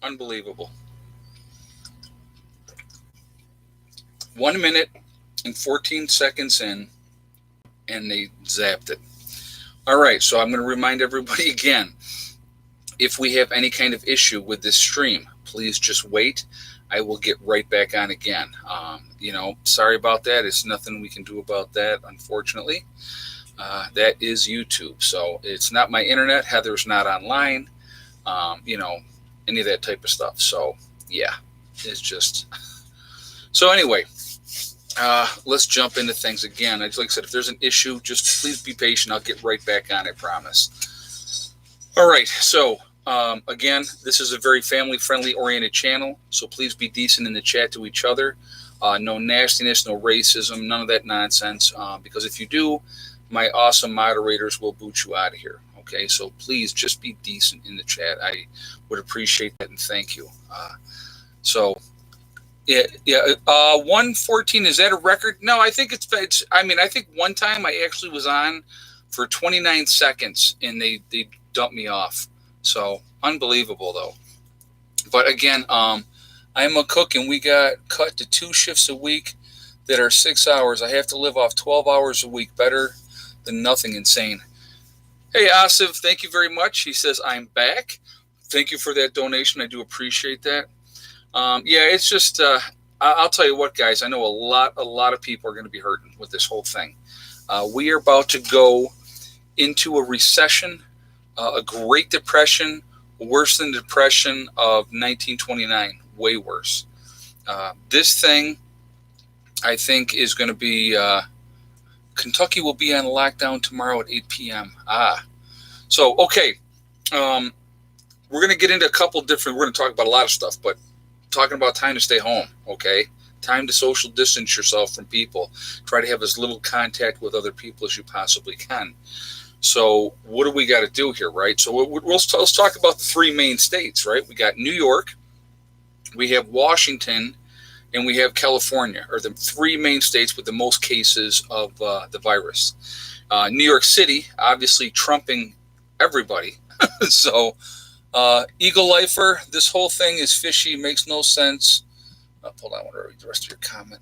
Unbelievable. 1 minute and 14 seconds in, and they zapped it. All right, so I'm going to remind everybody again, if we have any kind of issue with this stream, please just wait. I will get right back on again. Sorry about that. It's nothing we can do about that, unfortunately. That is YouTube. So it's not my internet. Heather's not online. Any of that type of stuff. So, yeah, it's just. So, anyway, let's jump into things again. Like I said, if there's an issue, just please be patient. I'll get right back on, I promise. All right, so. Again, this is a very family-friendly oriented channel, so please be decent in the chat to each other. No nastiness, no racism, none of that nonsense, because if you do, my awesome moderators will boot you out of here. Okay, so please just be decent in the chat. I would appreciate that, and thank you. 114, is that a record? No, I think it's I think one time I actually was on for 29 seconds, and they dumped me off. So unbelievable, though. But again, I'm a cook, and we got cut to 2 shifts a week that are 6 hours. I have to live off 12 hours a week. Better than nothing. Insane. Hey, Asif, thank you very much. He says, I'm back. Thank you for that donation. I do appreciate that. It's just, I'll tell you what, guys. I know a lot of people are going to be hurting with this whole thing. We are about to go into a recession. A Great Depression, worse than the Depression of 1929, way worse. This thing, I think, is going to be, Kentucky will be on lockdown tomorrow at 8 p.m. So, okay, we're going to get into a couple different, we're going to talk about a lot of stuff, but talking about time to stay home, okay? Time to social distance yourself from people. Try to have as little contact with other people as you possibly can. So what do we got to do here, right? So let's talk about the 3 main states, right? We got New York, we have Washington, and we have California, are the 3 main states with the most cases of the virus. New York City, obviously trumping everybody. So Eagle Lifer, this whole thing is fishy, makes no sense. Hold on, I want to read the rest of your comment.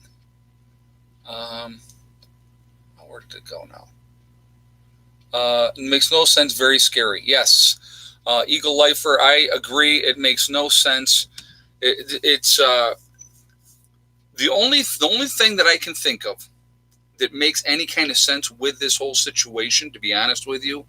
Where did it go now? It makes no sense. Very scary. Yes. Eagle Lifer, I agree. It makes no sense. It's the only thing that I can think of that makes any kind of sense with this whole situation, to be honest with you,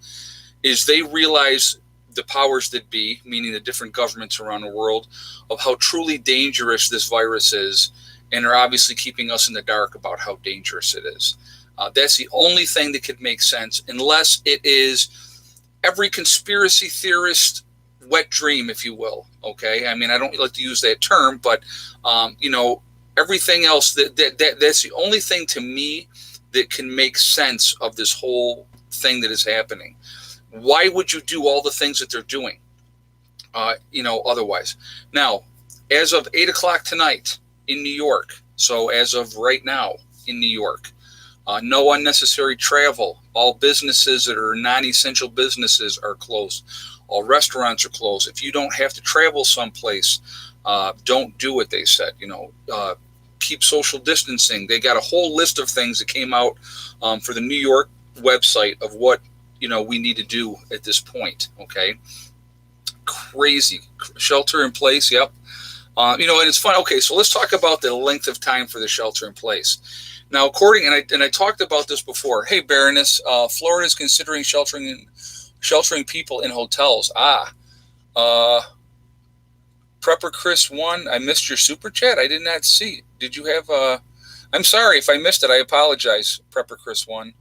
is they realize, the powers that be, meaning the different governments around the world, of how truly dangerous this virus is, and are obviously keeping us in the dark about how dangerous it is. That's the only thing that could make sense, unless it is every conspiracy theorist wet dream, if you will. Okay, I mean, I don't like to use that term, but everything else that's the only thing to me that can make sense of this whole thing that is happening. Why would you do all the things that they're doing? Otherwise. Now, as of 8 o'clock tonight in New York, so as of right now in New York. No unnecessary travel. All businesses that are non-essential businesses are closed. All restaurants are closed. If you don't have to travel someplace, don't do it, they said. Keep social distancing. They got a whole list of things that came out for the New York website of what, we need to do at this point, okay? Crazy. Shelter in place, yep. And it's fun. Okay, so let's talk about the length of time for the shelter in place. Now, and I talked about this before. Hey, Baroness, Florida is considering sheltering people in hotels. Prepper Chris 1, I missed your super chat. I did not see. Did you have I'm sorry if I missed it. I apologize, Prepper Chris 1.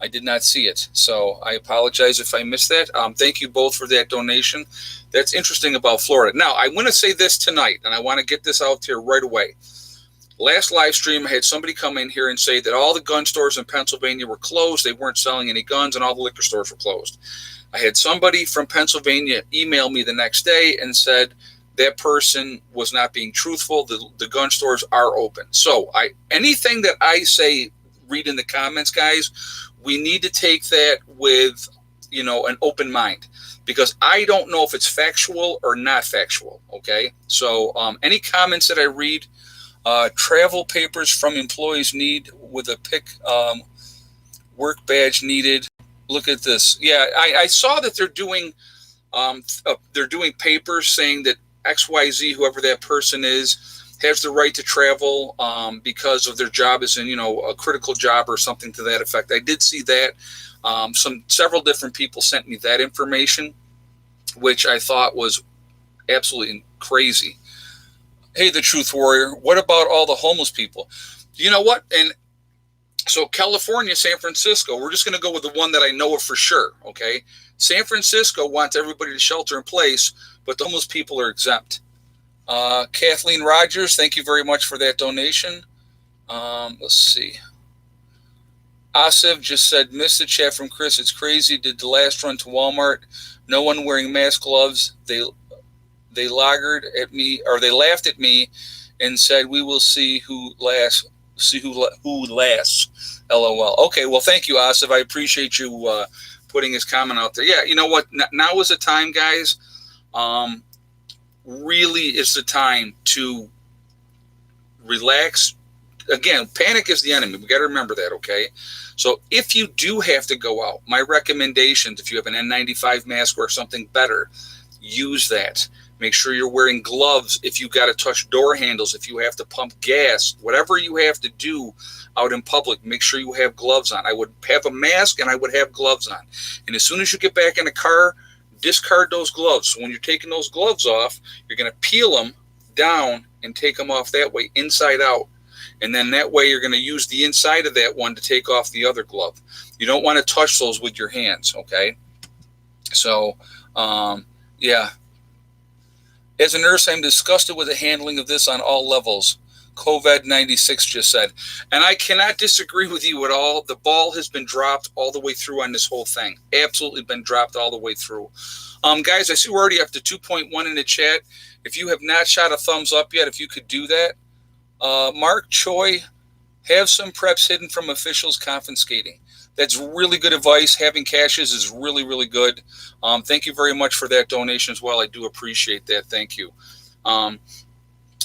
I did not see it, so I apologize if I missed that. Thank you both for that donation. That's interesting about Florida. Now, I want to say this tonight, and I want to get this out here right away. Last live stream, I had somebody come in here and say that all the gun stores in Pennsylvania were closed. They weren't selling any guns, and all the liquor stores were closed. I had somebody from Pennsylvania email me the next day and said that person was not being truthful. The gun stores are open. So anything that I say, read in the comments, guys. We need to take that with an open mind, because I don't know if it's factual or not factual. Okay. So any comments that I read, travel papers from employees need with a pick, work badge needed. Look at this. Yeah, I saw that they're doing papers saying that XYZ, whoever that person is, has the right to travel because of their job is in, a critical job or something to that effect. I did see that. Several different people sent me that information, which I thought was absolutely crazy. Hey, the Truth Warrior, what about all the homeless people? You know what? And so California, San Francisco, we're just going to go with the one that I know of for sure, okay? San Francisco wants everybody to shelter in place, but the homeless people are exempt. Kathleen Rogers, thank you very much for that donation. Let's see. Asif just said, missed the chat from Chris. It's crazy. Did the last run to Walmart. No one wearing mask, gloves. They laughed at me, or they laughed at me and said, we will see who lasts. Who lasts. LOL. Okay, well, thank you, Asif. I appreciate you putting his comment out there. Yeah, you know what? Now is the time, guys. Really is the time to relax. Again, panic is the enemy. We got to remember that, okay? So if you do have to go out, my recommendations, if you have an N95 mask or something better, use that. Make sure you're wearing gloves if you got to touch door handles, if you have to pump gas, whatever you have to do out in public, make sure you have gloves on. I would have a mask and I would have gloves on. And as soon as you get back in the car, discard those gloves. So when you're taking those gloves off, you're going to peel them down and take them off that way, inside out. And then that way you're going to use the inside of that one to take off the other glove. You don't want to touch those with your hands, okay? So, yeah. As a nurse, I'm disgusted with the handling of this on all levels. COVID-96 just said. And I cannot disagree with you at all. The ball has been dropped all the way through on this whole thing. Absolutely been dropped all the way through. Guys, I see we're already up to 2.1 in the chat. If you have not shot a thumbs up yet, if you could do that. Mark Choi, have some preps hidden from officials confiscating. That's really good advice. Having caches is really, really good. Thank you very much for that donation as well. I do appreciate that. Thank you.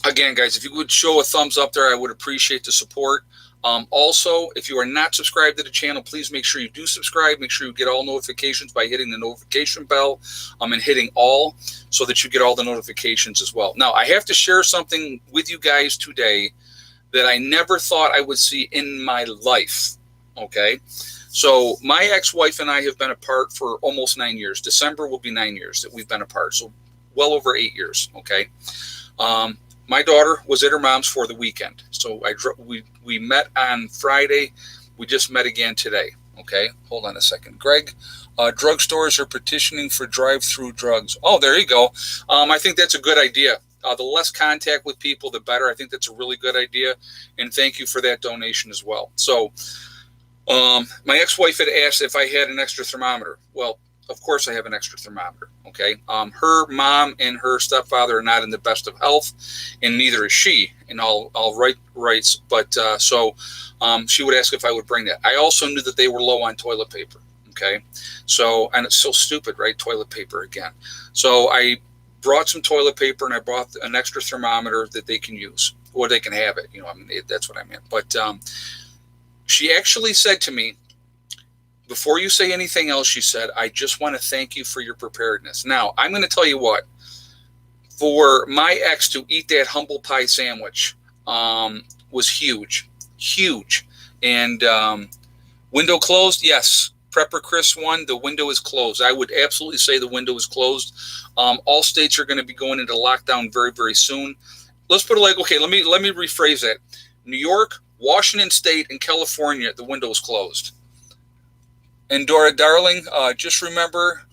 Again, guys, if you would show a thumbs up there, I would appreciate the support. Also, if you are not subscribed to the channel, please make sure you do subscribe. Make sure you get all notifications by hitting the notification bell and hitting all so that you get all the notifications as well. Now, I have to share something with you guys today that I never thought I would see in my life, okay? So my ex-wife and I have been apart for almost 9 years. December will be 9 years that we've been apart, so well over 8 years, okay? My daughter was at her mom's for the weekend. So we met on Friday. We just met again today. Okay, hold on a second. Greg, drugstores are petitioning for drive-through drugs. Oh, there you go. I think that's a good idea. The less contact with people, the better. I think that's a really good idea. And thank you for that donation as well. So my ex-wife had asked if I had an extra thermometer. Well, of course I have an extra thermometer, okay? Her mom and her stepfather are not in the best of health, and neither is she in all rights. But so she would ask if I would bring that. I also knew that they were low on toilet paper, okay? So, and it's so stupid, right? Toilet paper again. So I brought some toilet paper, and I brought an extra thermometer that they can use, or they can have it. That's what I meant. But she actually said to me, before you say anything else, she said, I just want to thank you for your preparedness. Now, I'm going to tell you what, for my ex to eat that humble pie sandwich was huge, huge. And window closed? Yes. Prepper Chris 1, the window is closed. I would absolutely say the window is closed. All states are going to be going into lockdown very, very soon. Let's put it like, okay, let me rephrase that. New York, Washington State, and California, the window is closed. And Dora, darling, just remember,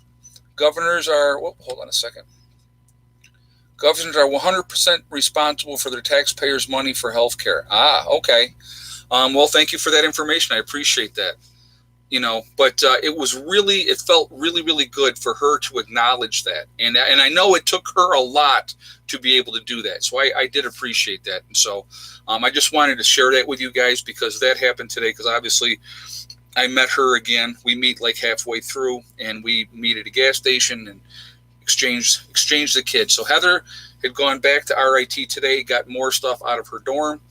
governors are, hold on a second. Governors are 100% responsible for their taxpayers' money for health care. Okay. Well, thank you for that information. I appreciate that. But it felt really, really good for her to acknowledge that. And I know it took her a lot to be able to do that. So I did appreciate that. And so I just wanted to share that with you guys because that happened today. Because obviously I met her again. We meet like halfway through, and we meet at a gas station and exchange the kids. So Heather had gone back to RIT today, got more stuff out of her dorm.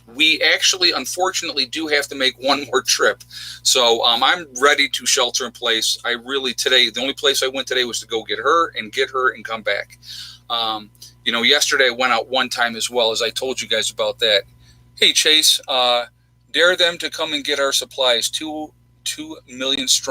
We actually, unfortunately, do have to make one more trip. So I'm ready to shelter in place. I really, today, the only place I went today was to go get her and come back. Yesterday I went out one time as well, as I told you guys about that. Hey, Chase, dare them to come and get our supplies. 2 million strong.